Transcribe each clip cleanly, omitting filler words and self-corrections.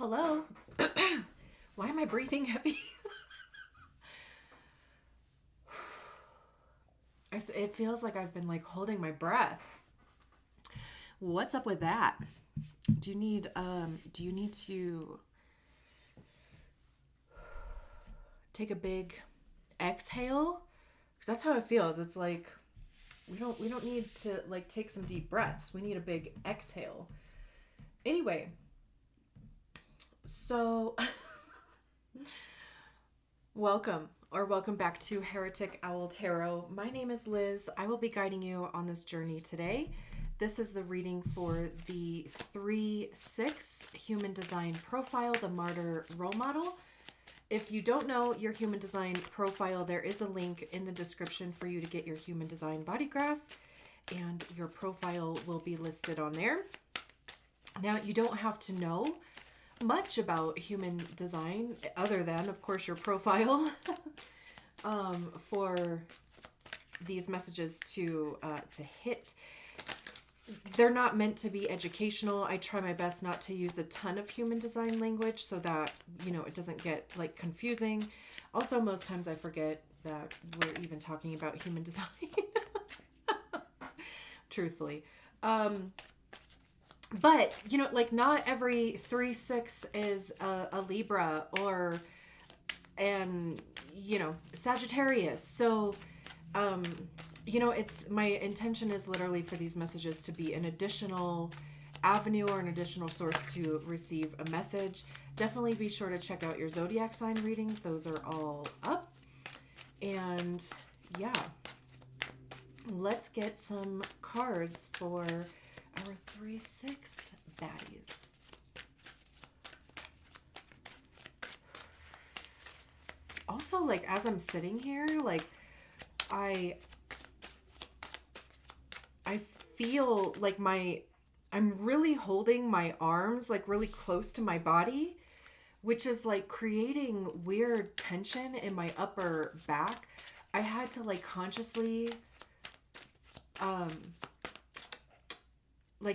Hello. Why am I breathing heavy? It feels like I've been holding my breath. What's up with that? Do you need to take a big exhale? Because that's how it feels. It's like we don't need to take some deep breaths. We need a big exhale. Anyway, so welcome back to Heretic Owl Tarot. My name is Liz. I will be guiding you on this journey today. This is the reading for the 3/6 human design profile, the martyr role model. If you don't know your human design profile, there is a link in the description for you to get your human design body graph, and your profile will be listed on there. Now, you don't have to know much about human design other than, of course, your profile for these messages to hit. They're not meant to be educational. I try my best not to use a ton of human design language so that, it doesn't get confusing. Also, most times I forget that we're even talking about human design. Truthfully. But, not every 3/6 is a Libra or Sagittarius. So, it's my intention is literally for these messages to be an additional avenue or an additional source to receive a message. Definitely be sure to check out your zodiac sign readings. Those are all up. And yeah, let's get some cards for our 3/6 baddies. Also, as I'm sitting here, I feel like I'm really holding my arms really close to my body, which is creating weird tension in my upper back. I had to consciously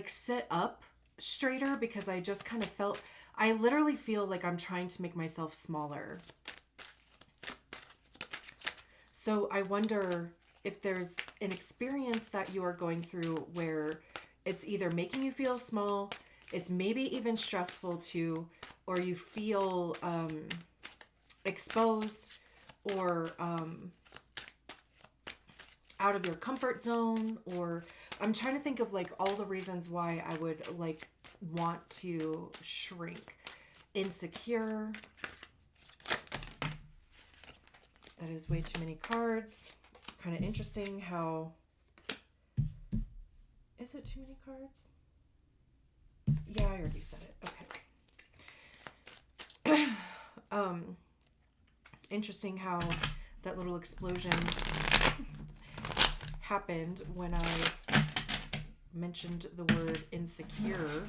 sit up straighter because I just kind of I literally feel like I'm trying to make myself smaller. So I wonder if there's an experience that you are going through where it's either making you feel small, it's maybe even stressful too, or you feel exposed or out of your comfort zone, or I'm trying to think of all the reasons why I would want to shrink. Insecure. That is way too many cards. Kind of interesting how... Is it too many cards? Yeah, I already said it. Okay. Interesting how that little explosion happened when I mentioned the word insecure.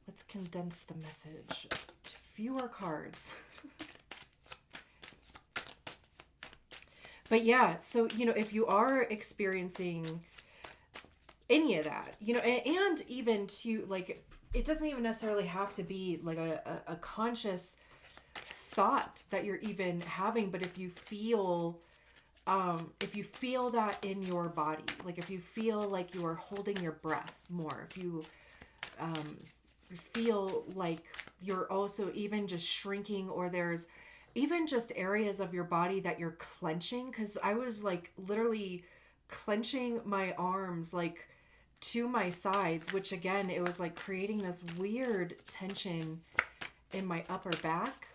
Let's condense the message to fewer cards. But yeah, so, if you are experiencing any of that, and even to it doesn't even necessarily have to be a conscious thought that you're even having, but if you feel that in your body, if you feel like you are holding your breath more, if you feel like you're also even just shrinking, or there's even just areas of your body that you're clenching, because I was literally clenching my arms to my sides, which again, it was creating this weird tension in my upper back.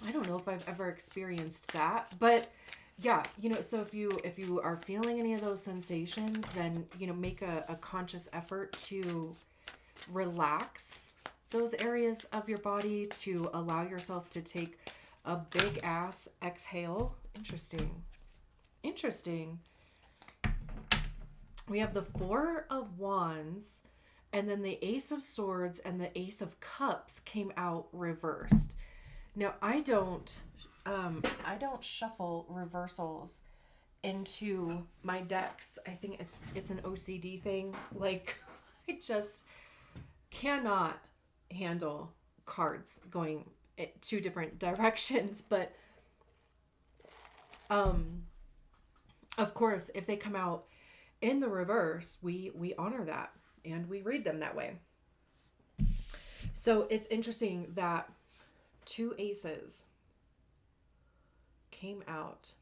I don't know if I've ever experienced that, but yeah, so if you are feeling any of those sensations, then, make a conscious effort to relax those areas of your body, to allow yourself to take a big ass exhale. Interesting. We have the 4 of Wands, and then the Ace of Swords and the Ace of Cups came out reversed. Now, I don't shuffle reversals into my decks. I think it's an OCD thing. I just cannot handle cards going two different directions. But of course, if they come out in the reverse, we honor that and we read them that way. So it's interesting that two aces came out.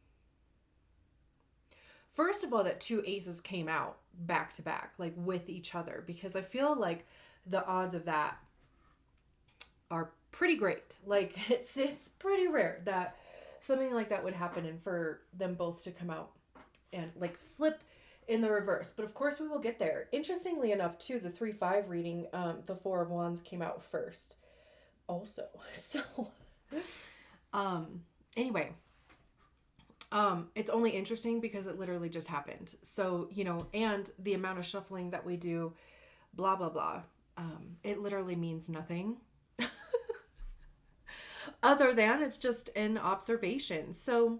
First of all, that two aces came out back to back, like with each other, because I feel like the odds of that are pretty great. Like it's pretty rare that something like that would happen and for them both to come out and like flip in the reverse. But of course we will get there. Interestingly enough too, the 3-5 reading, the Four of Wands came out first also. So anyway, it's only interesting because it literally just happened. So, you know, and the amount of shuffling that we do, blah, blah, blah. It literally means nothing other than it's just an observation. So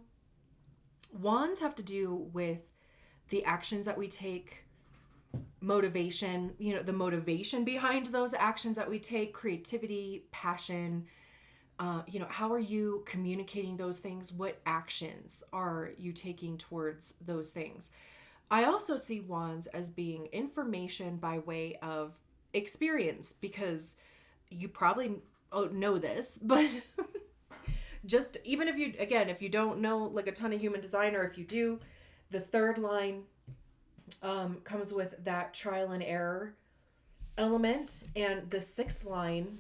wands have to do with the actions that we take, motivation, you know, the motivation behind those actions that we take, creativity, passion, you know, how are you communicating those things? What actions are you taking towards those things? I also see wands as being information by way of experience, because you probably know this, but just even if you, again, if you don't know like a ton of human design, or if you do, the third line comes with that trial and error element, and the sixth line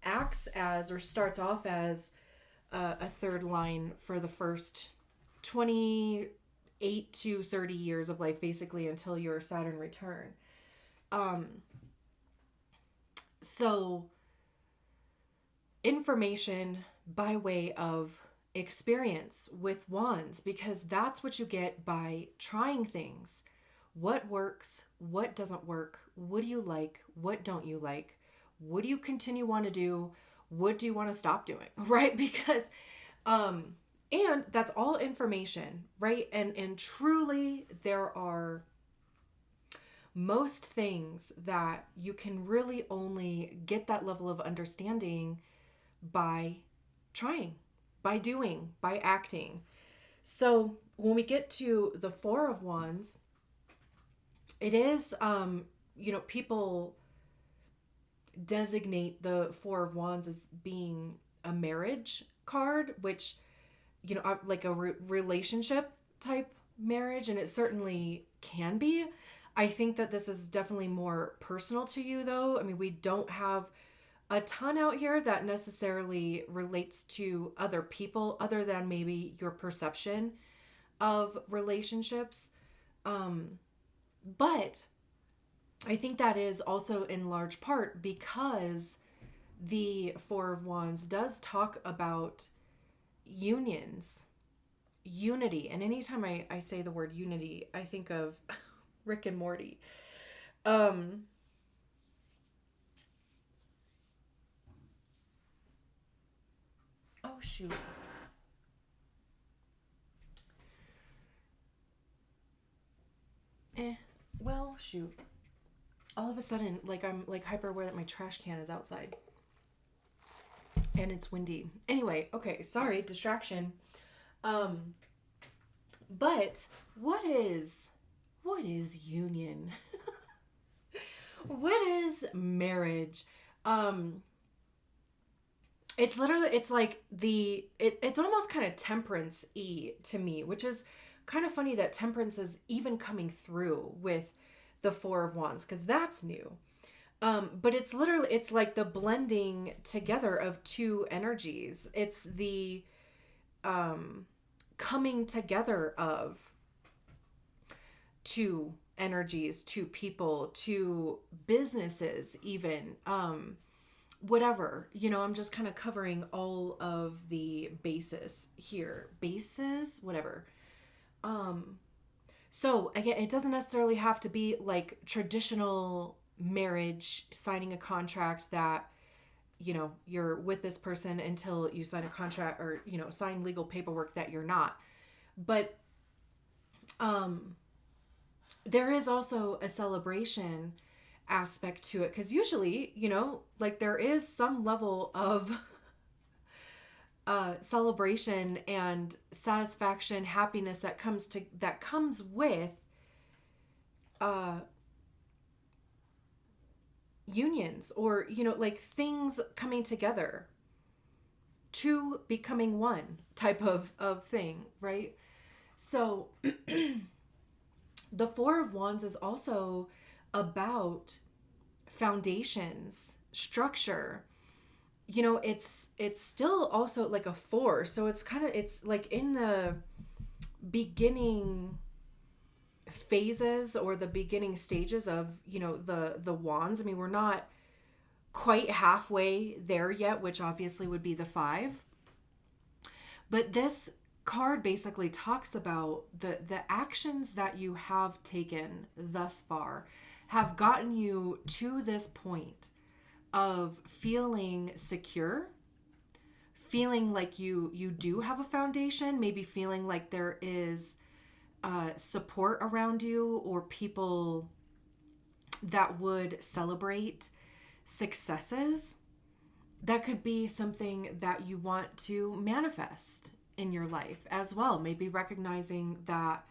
acts as, or starts off as a third line for the first 28 to 30 years of life, basically until your Saturn return. So information by way of experience with wands, because that's what you get by trying things. What works, what doesn't work, what do you like, what don't you like, what do you continue want to do, what do you want to stop doing, right? Because and that's all information, right? And truly there are most things that you can really only get that level of understanding by trying, by doing, by acting. So when we get to the Four of Wands, it is, you know, people designate the Four of Wands as being a marriage card, which, you know, like a relationship type marriage, and it certainly can be. I think that this is definitely more personal to you, though. I mean, we don't have a ton out here that necessarily relates to other people, other than maybe your perception of relationships. But I think that is also in large part because the Four of Wands does talk about unions, unity. And anytime I say the word unity, I think of Rick and Morty. Oh, shoot. Well, shoot. All of a sudden, like, I'm like hyper aware that my trash can is outside and it's windy. Anyway, okay, sorry, distraction. But what is union? What is marriage? It's literally, it's like it's almost kind of temperance-y to me, which is kind of funny that temperance is even coming through with the Four of Wands, because that's new. But it's literally, it's like the blending together of two energies. It's the coming together of two energies, two people, two businesses, even. Whatever, you know, I'm just kind of covering all of the bases here. Bases, whatever. So again, it doesn't necessarily have to be like traditional marriage, signing a contract that, you know, you're with this person until you sign a contract, or, you know, sign legal paperwork that you're not. But there is also a celebration aspect to it, because usually, like there is some level of celebration and satisfaction, happiness that comes with uh, unions, or like things coming together to becoming one type of thing, right? So the Four of Wands is also about foundations, structure. It's still also like a four, so it's like in the beginning phases, or the beginning stages of the wands. I mean, we're not quite halfway there yet, which obviously would be the five. But this card basically talks about the actions that you have taken thus far have gotten you to this point of feeling secure, feeling like you do have a foundation, maybe feeling like there is support around you, or people that would celebrate successes. That could be something that you want to manifest in your life as well. Maybe recognizing that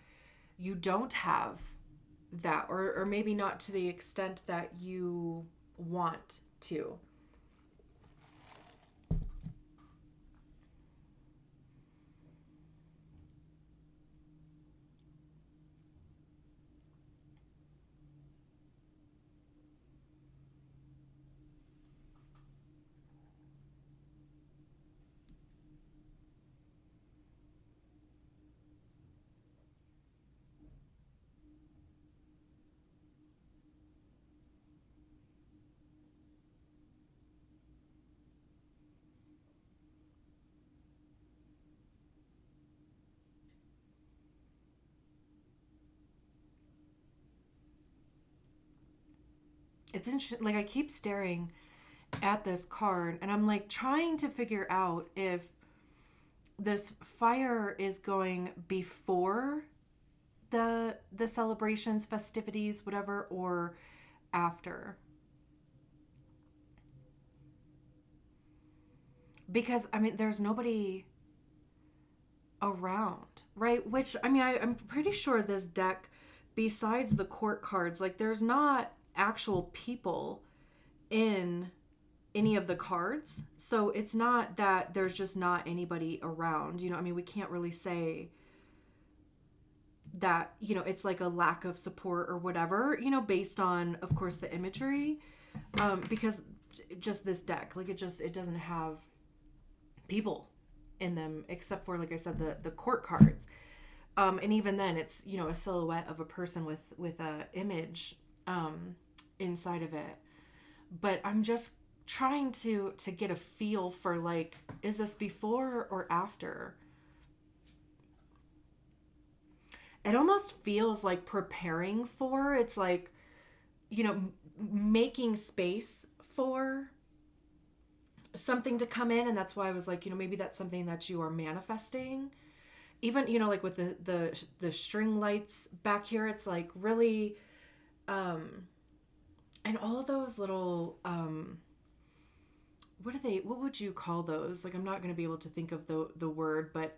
you don't have that, or maybe not to the extent that you want to. It's interesting. Like, I keep staring at this card, and I'm like trying to figure out if this fire is going before the celebrations, festivities, whatever, or after. Because I mean, there's nobody around, right? Which, I mean, I'm pretty sure this deck, besides the court cards, like there's not actual people in any of the cards. So it's not that there's just not anybody around. I mean, we can't really say that, it's like a lack of support or whatever, based on, of course, the imagery. Because just this deck, like it doesn't have people in them, except for, like I said, the court cards. And even then it's, a silhouette of a person with a image inside of it. But I'm just trying to get a feel for, like, is this before or after? It almost feels like preparing for, it's like, making space for something to come in. And that's why I was like, maybe that's something that you are manifesting. Even, like with the string lights back here, it's like really, and all of those little, what would you call those? Like, I'm not going to be able to think of the word, but,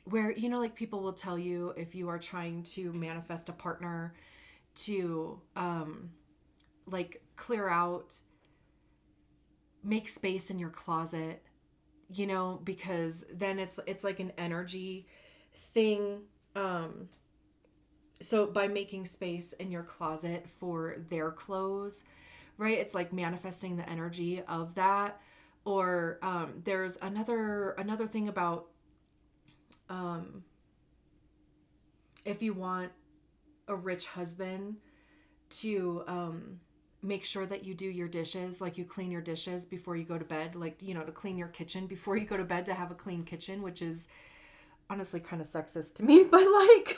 where, like people will tell you, if you are trying to manifest a partner, to, like clear out, make space in your closet, because then it's like an energy thing. So by making space in your closet for their clothes, right? It's like manifesting the energy of that. Or there's another thing about, if you want a rich husband, to make sure that you do your dishes, like you clean your dishes before you go to bed, like, to clean your kitchen before you go to bed, to have a clean kitchen, which is honestly kind of sexist to me, but like,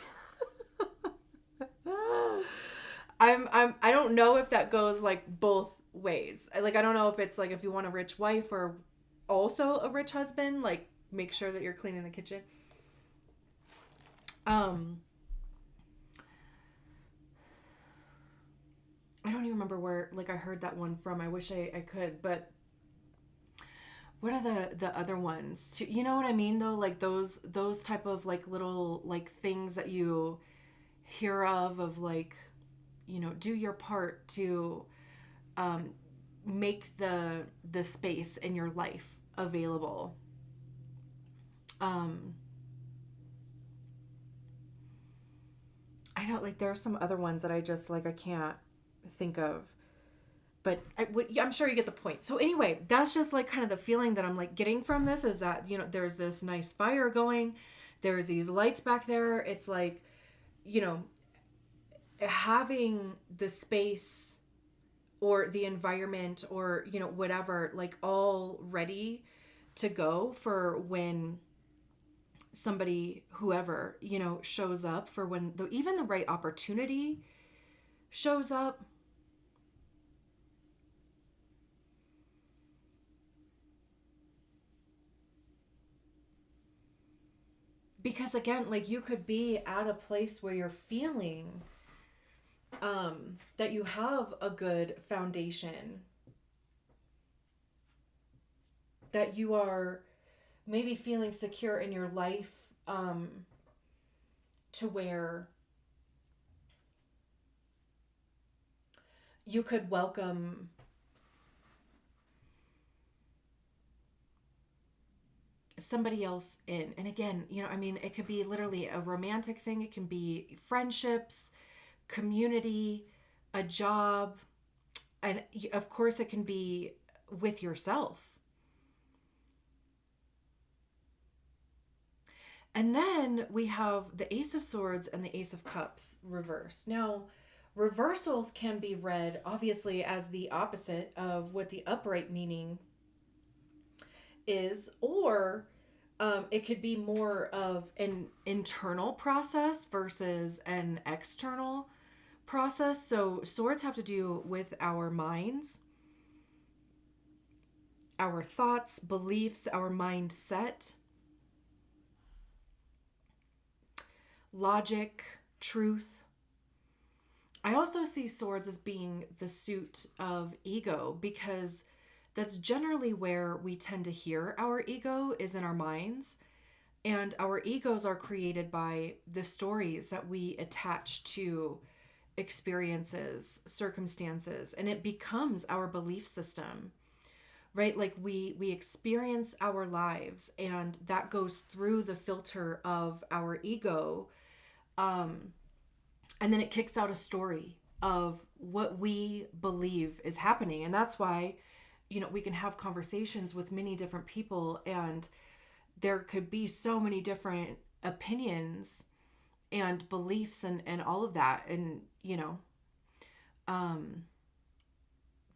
I don't know if that goes like both ways. Like, I don't know if it's like, if you want a rich wife or also a rich husband, like make sure that you're cleaning the kitchen. remember where like I heard that one from. I wish I could, but what are the other ones? You know what I mean though? Like those type of like little like things that you hear of like, you know, do your part to um, make the space in your life available. Um, I know like there are some other ones that I just like I can't think of, but I'm sure you get the point. So anyway, that's just like kind of the feeling that I'm like getting from this is that, you know, there's this nice fire going, there's these lights back there. It's like, you know, having the space or the environment or, you know, whatever, like all ready to go for when somebody, whoever, you know, shows up, for when even the right opportunity shows up. Because again, like you could be at a place where you're feeling that you have a good foundation, that you are maybe feeling secure in your life, to where you could welcome somebody else in. And again, you know, I mean, it could be literally a romantic thing, it can be friendships, community, a job, and of course it can be with yourself. And then we have the Ace of Swords and the Ace of Cups reverse. Now, reversals can be read obviously as the opposite of what the upright meaning is, or it could be more of an internal process versus an external process. So, swords have to do with our minds, our thoughts, beliefs, our mindset, logic, truth. I also see swords as being the suit of ego, because that's generally where we tend to hear our ego is in our minds. And our egos are created by the stories that we attach to experiences, circumstances, and it becomes our belief system, right? Like we experience our lives and that goes through the filter of our ego. And then it kicks out a story of what we believe is happening. And that's why, you know, we can have conversations with many different people and there could be so many different opinions and beliefs and all of that. And, you know,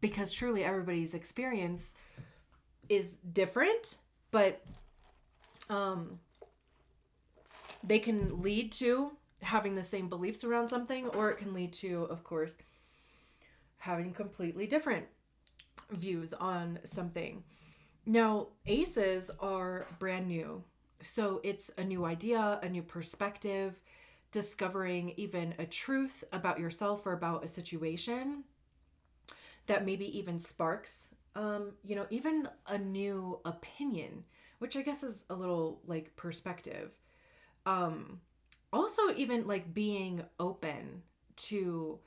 because truly everybody's experience is different, but they can lead to having the same beliefs around something, or it can lead to, of course, having completely different views on something. Now, aces are brand new. So it's a new idea, a new perspective, discovering even a truth about yourself or about a situation that maybe even sparks, you know, even a new opinion, which I guess is a little like perspective. Also, even like being open to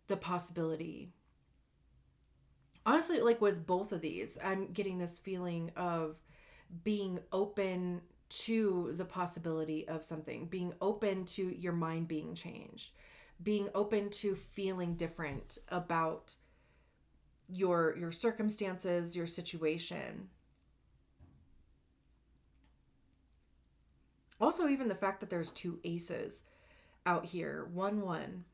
the possibility. Honestly, like with both of these, I'm getting this feeling of being open to the possibility of something, being open to your mind being changed, being open to feeling different about your circumstances, your situation. Also, even the fact that there's two aces out here, 1 1.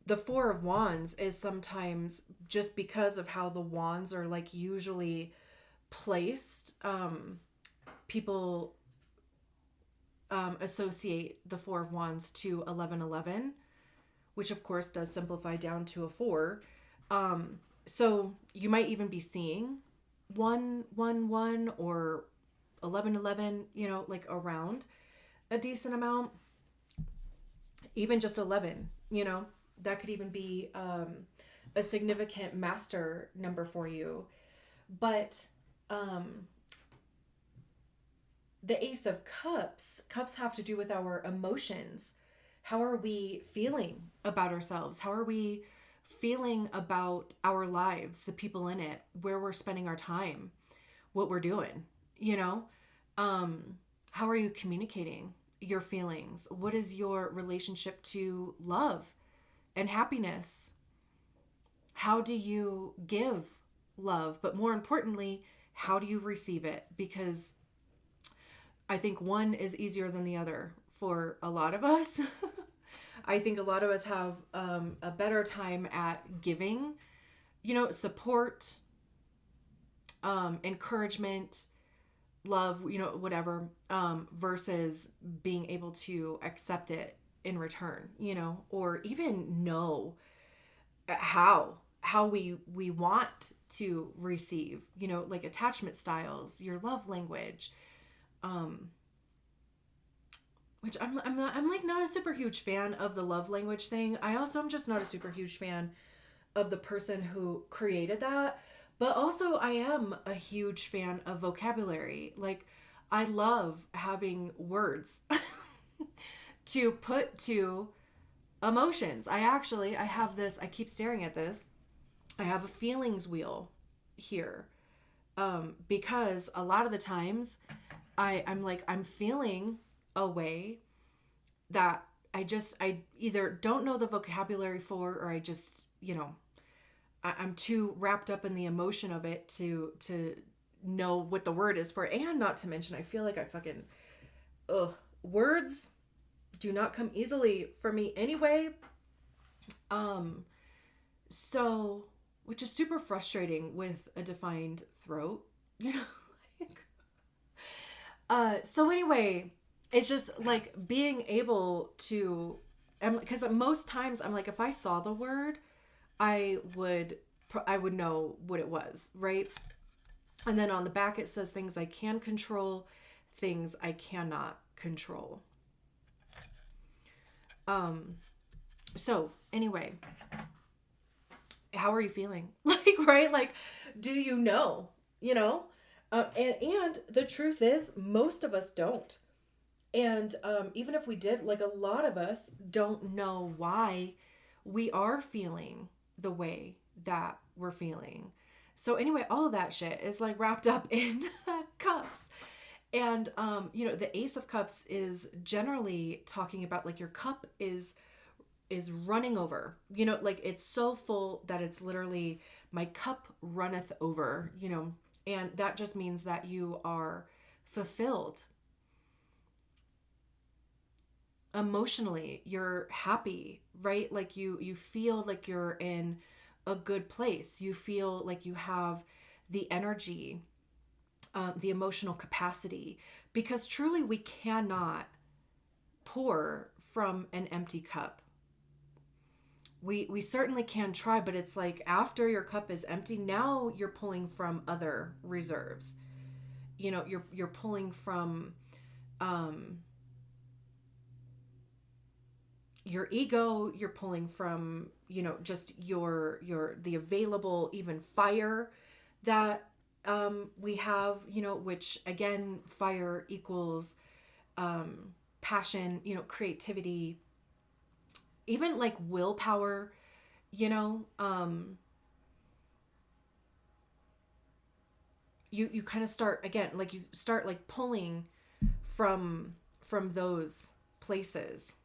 The Four of Wands is sometimes just because of how the wands are like usually placed. People associate the Four of Wands to 1111, which of course does simplify down to a 4. So you might even be seeing 111 or 1111, you know, like around a decent amount. Even just 11, you know, that could even be a significant master number for you. But the Ace of Cups have to do with our emotions. How are we feeling about ourselves? How are we feeling about our lives, the people in it, where we're spending our time, what we're doing, you know? How are you communicating your feelings? What is your relationship to love and happiness? How do you give love? But more importantly, how do you receive it? Because I think one is easier than the other for a lot of us. I think a lot of us have a better time at giving, support, encouragement, love, whatever, versus being able to accept it in return, or even know how we want to receive, like attachment styles, your love language, which I'm like not a super huge fan of the love language thing. I also am just not a super huge fan of the person who created that. But also I am a huge fan of vocabulary. Like I love having words to put to emotions. I have this, I keep staring at this. I have a feelings wheel here. Because a lot of the times I'm feeling a way that I either don't know the vocabulary for, or I just, I'm too wrapped up in the emotion of it to know what the word is for. And not to mention, I feel like I fucking, words do not come easily for me anyway. So, which is super frustrating with a defined throat, so anyway, it's just like being able to, because most times I'm like, if I saw the word, I would know what it was, right? And then on the back it says things I can control, things I cannot control. So anyway, how are you feeling? Like, right? Like, do you know? And the truth is, most of us don't. And even if we did, like a lot of us don't know why we are feeling the way that we're feeling. So anyway, all of that shit is like wrapped up in cups. And the Ace of Cups is generally talking about like your cup is running over. Like it's so full that it's literally my cup runneth over, and that just means that you are fulfilled. Emotionally, you're happy, right? Like you feel like you're in a good place. You feel like you have the energy, the emotional capacity, because truly we cannot pour from an empty cup. We certainly can try, but it's like after your cup is empty, now you're pulling from other reserves. You're pulling from your ego, you're pulling from, just the available even fire that we have, which again, fire equals passion, creativity, even like willpower, you kind of start again, like you start like pulling from those places.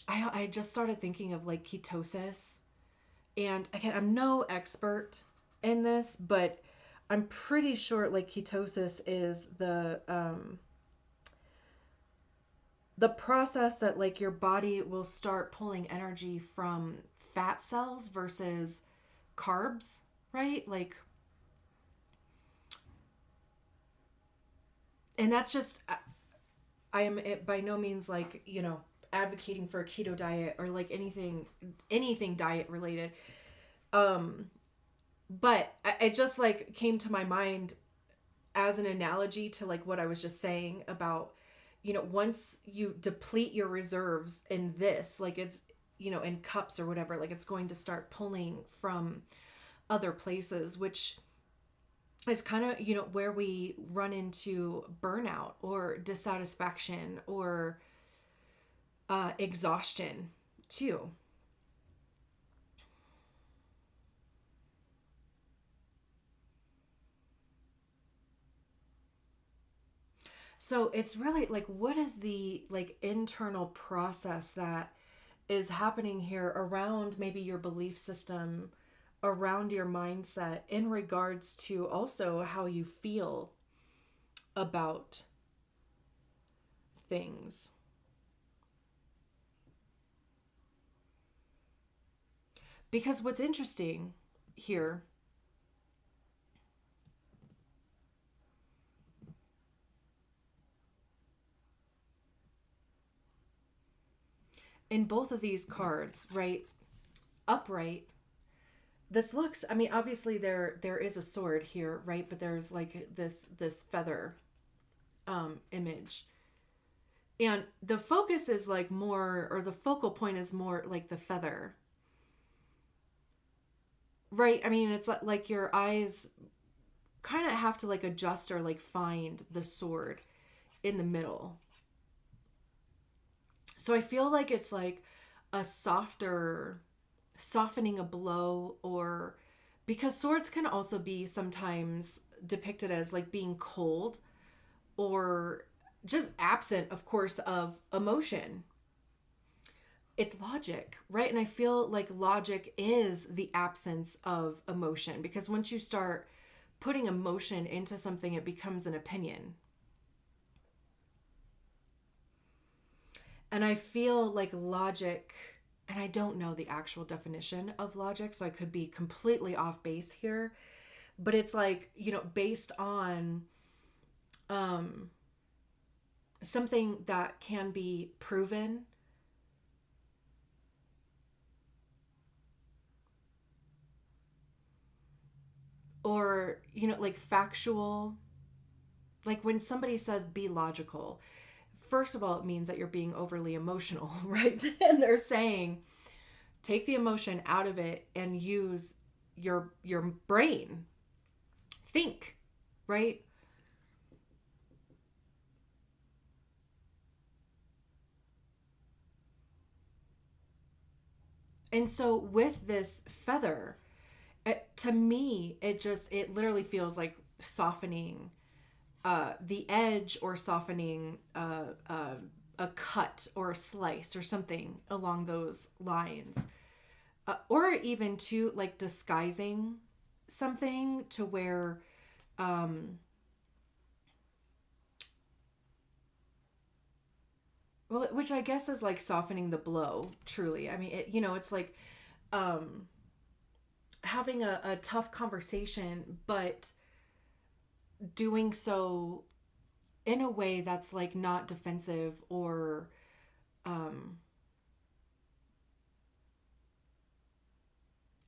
I just started thinking of like ketosis, and again, I'm no expert in this, but I'm pretty sure like ketosis is the process that like your body will start pulling energy from fat cells versus carbs, right? Like, and that's just, I am by no means like, advocating for a keto diet or like anything diet related. But it just like came to my mind as an analogy to like what I was just saying about, once you deplete your reserves in this, like in cups or whatever, like it's going to start pulling from other places, which is kind of, where we run into burnout or dissatisfaction or exhaustion too. So it's really like, what is the like internal process that is happening here around maybe your belief system, around your mindset, in regards to also how you feel about things? Because what's interesting here in both of these cards, right? Upright. This looks, I mean, obviously there is a sword here, right? But there's like this feather image. And the focus is like more, or the focal point is more like the feather. Right? I mean, it's like your eyes kind of have to like adjust or like find the sword in the middle. So I feel like it's like a softer softening a blow, or because swords can also be sometimes depicted as like being cold or just absent, of course, of emotion. It's logic, right? And I feel like logic is the absence of emotion, because once you start putting emotion into something, it becomes an opinion. And I feel like logic, and I don't know the actual definition of logic, so I could be completely off base here, but it's like, based on um, something that can be proven, or, like factual. Like when somebody says be logical, first of all, it means that you're being overly emotional, right? And they're saying take the emotion out of it and use your brain. Think, right? And so with this feather, to me, it literally feels like softening the edge, or softening a cut or a slice or something along those lines, or even to like disguising something to where um, well, which I guess is like softening the blow. Truly, I mean, it's like um, having a tough conversation, but doing so in a way that's like not defensive or um,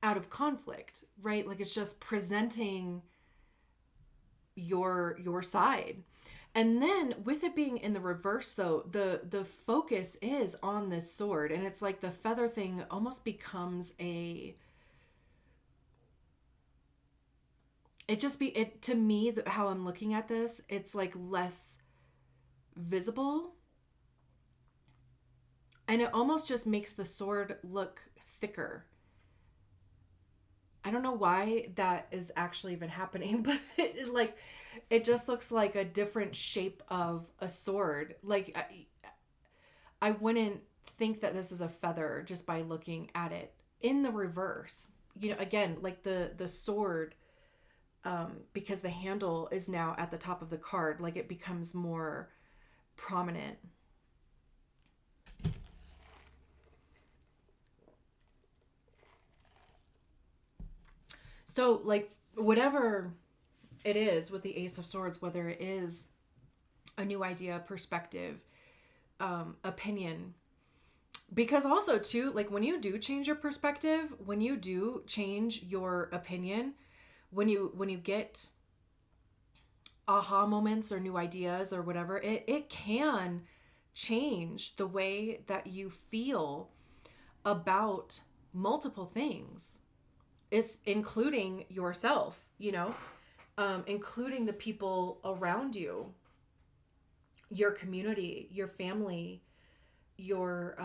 out of conflict, right? Like it's just presenting your side. And then with it being in the reverse, though, the focus is on this sword, and it's like the feather thing almost becomes a, it just be it to me, how I'm looking at this, it's like less visible, and it almost just makes the sword look thicker. I don't know why that is actually even happening, but it just looks like a different shape of a sword. Like I wouldn't think that this is a feather just by looking at it in the reverse. Again, like the sword, because the handle is now at the top of the card, like it becomes more prominent. So like whatever it is with the Ace of Swords, whether it is a new idea, perspective, opinion, because also too, like when you do change your perspective, when you do change your opinion, when you get aha moments or new ideas or whatever, it can change the way that you feel about multiple things, is including yourself, including the people around you, your community, your family, your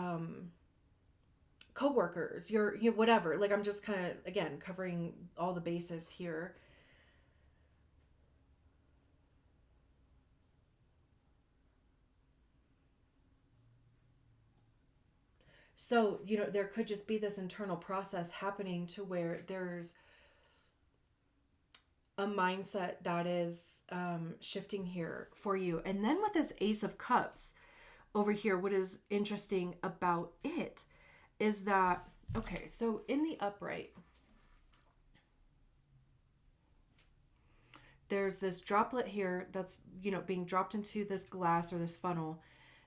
coworkers, your whatever. Like, I'm just kind of, again, covering all the bases here. So, there could just be this internal process happening to where there's a mindset that is shifting here for you. And then with this Ace of Cups over here, what is interesting about it is that, okay, so in the upright, there's this droplet here that's, being dropped into this glass or this funnel.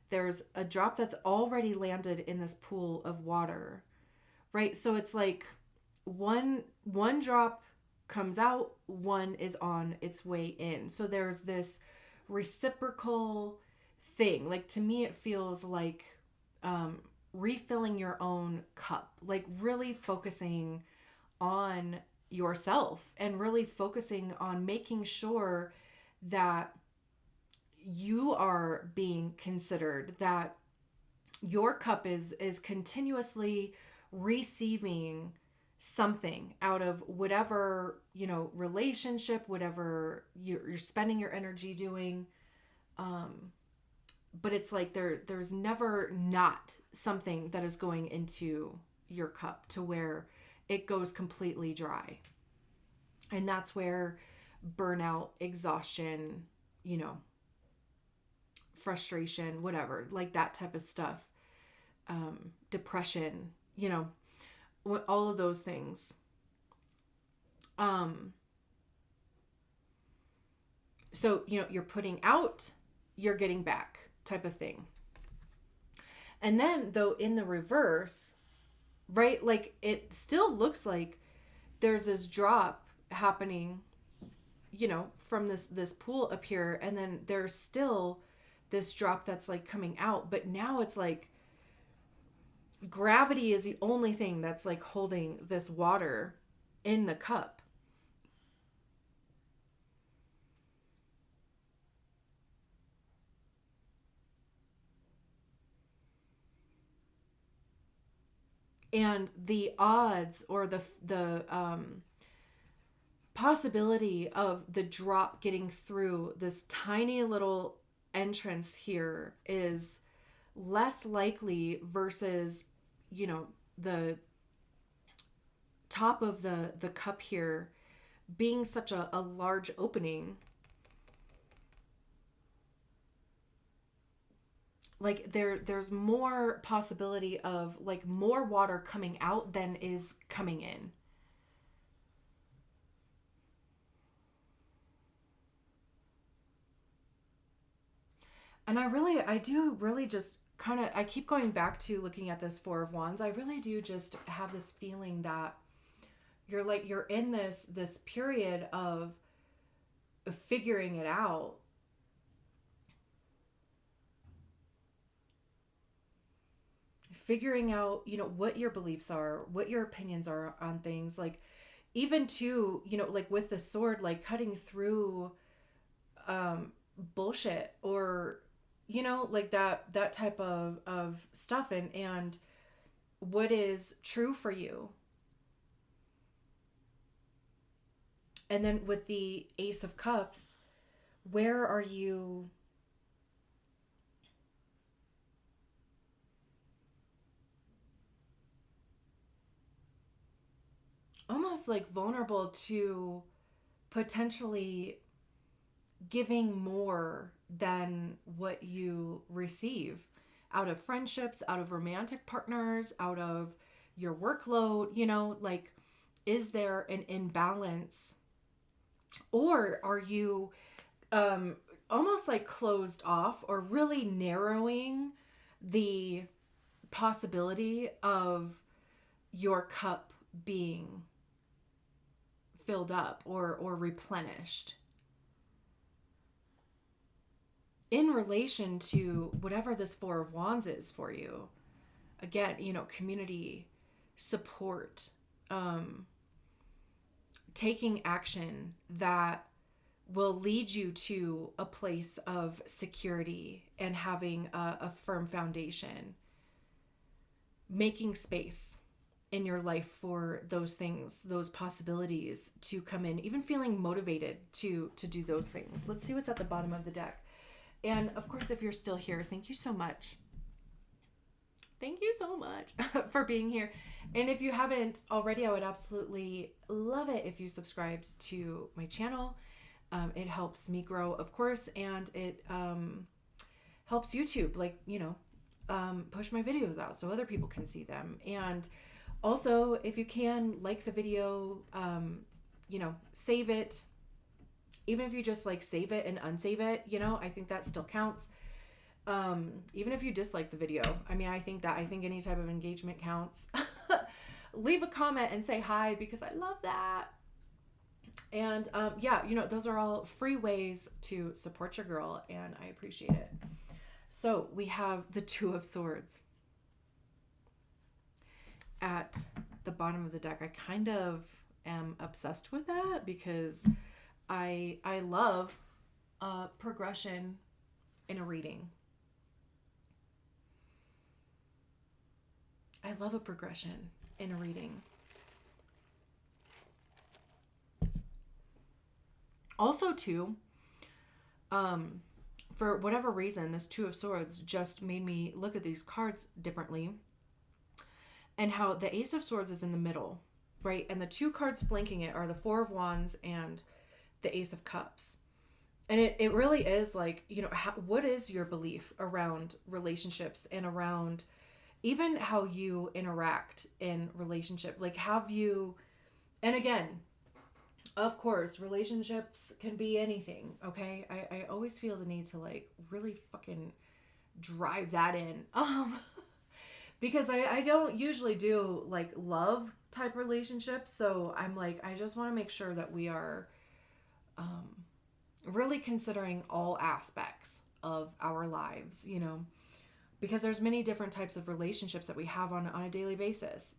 There's a drop that's already landed in this pool of water, right? So it's like one drop comes out, one is on its way in. So there's this reciprocal thing. Like, to me, it feels like refilling your own cup, like really focusing on yourself and really focusing on making sure that you are being considered, that your cup is continuously receiving something out of whatever, relationship, whatever you're spending your energy doing. But it's like there's never not something that is going into your cup to where it goes completely dry. And that's where burnout, exhaustion, frustration, whatever, like that type of stuff, depression, all of those things. So, you're putting out, you're getting back type of thing. And then, though, in the reverse, right, like, it still looks like there's this drop happening, from this pool up here, and then there's still this drop that's like coming out, but now it's like gravity is the only thing that's like holding this water in the cup. And the odds, or the possibility of the drop getting through this tiny little entrance here is less likely versus, the top of the cup here being such a large opening. Like, there's more possibility of like more water coming out than is coming in. And I do really just kind of, I keep going back to looking at this Four of Wands. I really do just have this feeling that you're in this period of figuring it out. Figuring out, what your beliefs are, what your opinions are on things. Like, even to, like with the sword, like cutting through bullshit, or like that type of stuff, and what is true for you. And then with the Ace of Cups, where are you almost like vulnerable to potentially giving more than what you receive out of friendships, out of romantic partners, out of your workload, like, is there an imbalance, or are you almost like closed off, or really narrowing the possibility of your cup being filled up or replenished in relation to whatever this Four of Wands is for you? Again, community, support, taking action that will lead you to a place of security and having a firm foundation, making space in your life for those things, those possibilities to come in, even feeling motivated to do those things. Let's see what's at the bottom of the deck. And of course, if you're still here, thank you so much. Thank you so much for being here. And if you haven't already, I would absolutely love it if you subscribed to my channel. It helps me grow, of course, and it helps YouTube, like, push my videos out so other people can see them. And also, if you can, like the video, save it. Even if you just like save it and unsave it, I think that still counts. Even if you dislike the video, I think any type of engagement counts. Leave a comment and say hi, because I love that. And those are all free ways to support your girl, and I appreciate it. So we have the Two of Swords at the bottom of the deck. I kind of am obsessed with that because I love progression in a reading. I love a progression in a reading. Also, too, for whatever reason, this Two of Swords just made me look at these cards differently, and how the Ace of Swords is in the middle, right? And the two cards flanking it are the Four of Wands and the Ace of Cups. And it really is like, what is your belief around relationships and around even how you interact in relationship? Like, and again, of course, relationships can be anything, okay? I always feel the need to like really fucking drive that in. Because I don't usually do like love type relationships. So I'm like, I just want to make sure that we are really considering all aspects of our lives, because there's many different types of relationships that we have on a daily basis,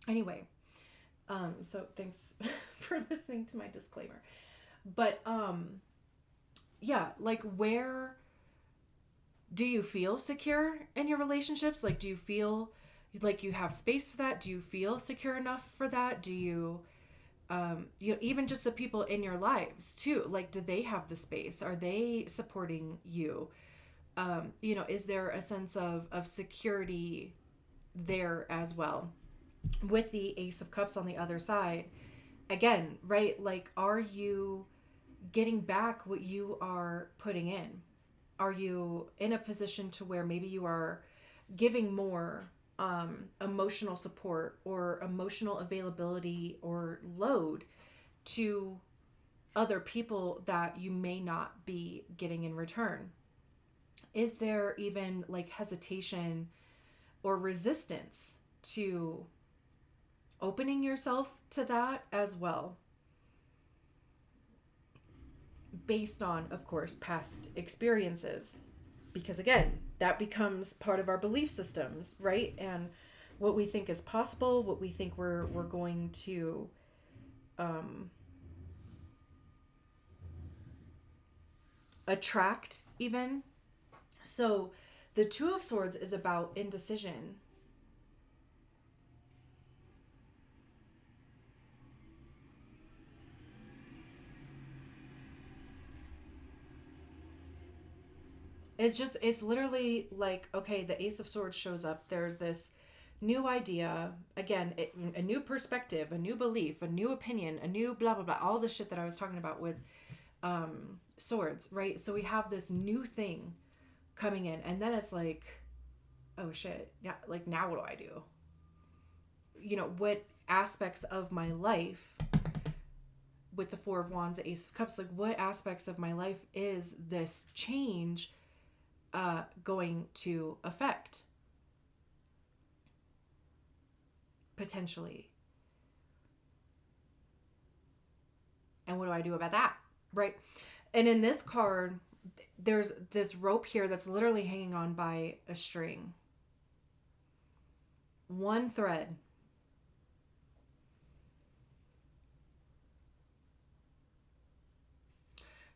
Anyway, so thanks for listening to my disclaimer. But like, where do you feel secure in your relationships? Like, do you feel like you have space for that? Do you feel secure enough for that? Do you even just the people in your lives too, like, do they have the space? Are they supporting you? Is there a sense of security there as well? With the Ace of Cups on the other side, again, right? Like, are you getting back what you are putting in? Are you in a position to where maybe you are giving more emotional support or emotional availability or load to other people that you may not be getting in return? Is there even like hesitation or resistance to opening yourself to that as well? Based on, of course, past experiences. Because again, that becomes part of our belief systems, right? And what we think is possible, what we think we're going to attract even. So the Two of Swords is about indecision. It's literally like, okay, the Ace of Swords shows up. There's this new idea, again, a new perspective, a new belief, a new opinion, a new blah, blah, blah, all the shit that I was talking about with swords, right? So we have this new thing coming in, and then it's like, oh shit, yeah, like, now what do I do? What aspects of my life, with the Four of Wands, Ace of Cups, like, what aspects of my life is this change going to affect? Potentially. And what do I do about that? Right? And in this card, there's this rope here that's literally hanging on by a string. One thread.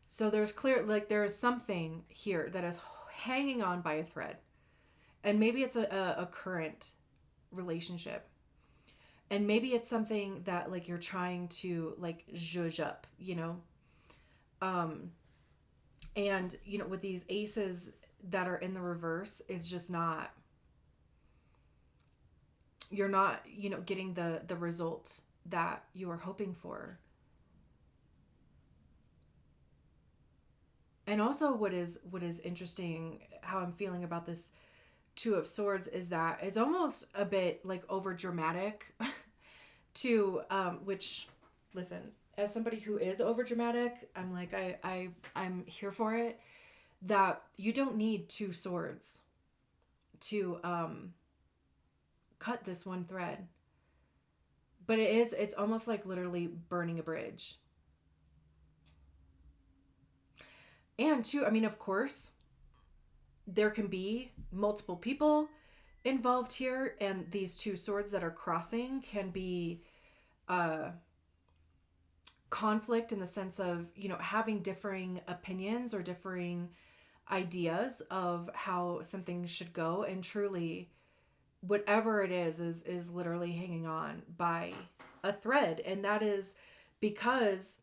So there's clear, like there's something here that is hanging on by a thread. And maybe it's a current relationship. And maybe it's something that like you're trying to like zhuzh up, you know? Um, and you know, with these aces that are in the reverse, it's just not, you're not, you know, getting the result that you are hoping for. And also what is interesting, how I'm feeling about this Two of Swords, is that it's almost a bit like over dramatic to which, listen, as somebody who is over dramatic, I'm like I'm here for it, that you don't need two swords to cut this one thread. But it's almost like literally burning a bridge. And two, I mean, of course, there can be multiple people involved here, and these two swords that are crossing can be uh conflict in the sense of, you know, having differing opinions or differing ideas of how something should go, and truly whatever it is literally hanging on by a thread. And that is because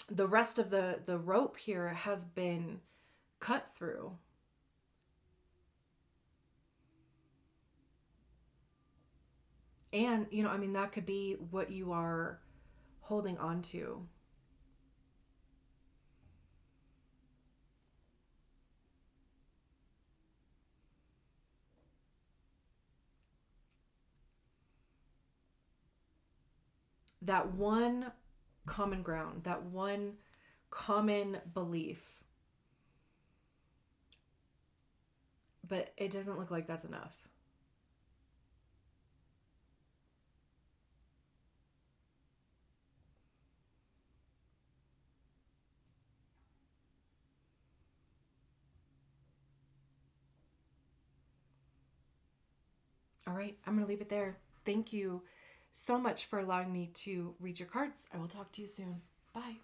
the rest of the rope here has been cut through. And you know, I mean, that could be what you are holding on to. That one common ground, that one common belief. But it doesn't look like that's enough. All right, I'm going to leave it there. Thank you so much for allowing me to read your cards. I will talk to you soon. Bye.